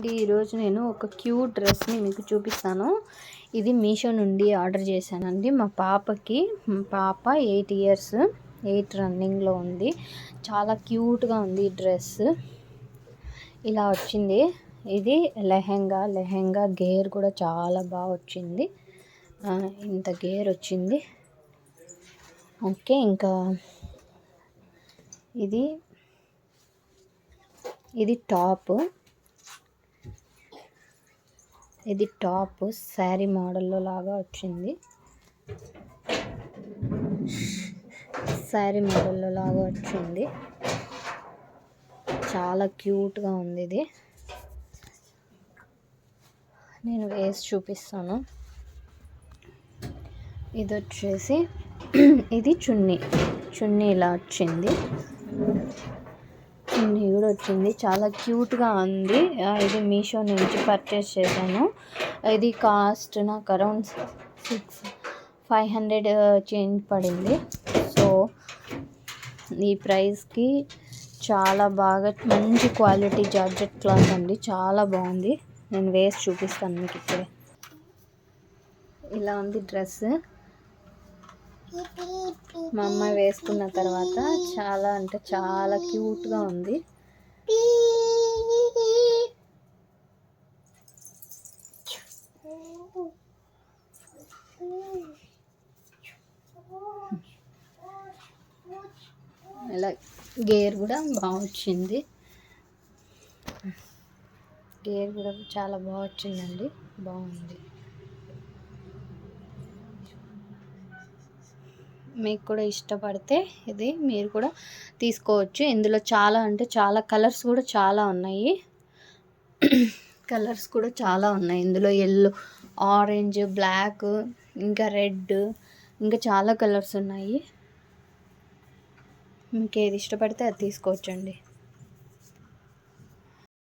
ఈరోజు నేను ఒక క్యూట్ డ్రెస్ని మీకు చూపిస్తాను. ఇది మీషో నుండి ఆర్డర్ చేశానండి. మా పాపకి. పాప 8 ఇయర్స్, 8 రన్నింగ్లో ఉంది. చాలా క్యూట్గా ఉంది ఈ డ్రెస్. ఇలా వచ్చింది. ఇది లెహెంగా గేర్ కూడా చాలా బాగా వచ్చింది. ఇంత గేర్ వచ్చింది. ఓకే, ఇంకా ఇది టాప్. ఇది టాప్ శారీ మోడల్లో లాగా వచ్చింది. చాలా క్యూట్గా ఉంది. ఇది నేను వేసి చూపిస్తాను. ఇది వచ్చేసి ఇది చున్నీ ఇలా వచ్చింది. చున్నీ కూడా వచ్చింది. చాలా క్యూట్గా ఉంది. ఇది మీషో నుంచి పర్చేస్ చేశాను. ఇది కాస్ట్ నాకు అరౌండ్ 500 చేంజ్ పడింది. సో ఈ ప్రైస్కి చాలా బాగా మంచి క్వాలిటీ జార్జెట్ క్లాత్ అండి. చాలా బాగుంది. నేను వేసి చూపిస్తాను మీకు ఇప్పుడే. ఇలా ఉంది డ్రెస్. మా అమ్మాయి వేసుకున్న తర్వాత చాలా అంటే చాలా క్యూట్గా ఉంది. ఇలా గేర్ కూడా బాగా వచ్చింది. గేర్ కూడా చాలా బాగా వచ్చిందండి. బాగుంది. మీకు కూడా ఇష్టపడితే ఇది మీరు కూడా తీసుకోవచ్చు. ఇందులో చాలా అంటే చాలా కలర్స్ కూడా చాలా ఉన్నాయి. ఇందులో ఎల్లో, ఆరెంజ్, బ్లాక్, ఇంకా రెడ్, ఇంకా చాలా కలర్స్ ఉన్నాయి. మీకు ఏది ఇష్టపడితే అది తీసుకోవచ్చండి.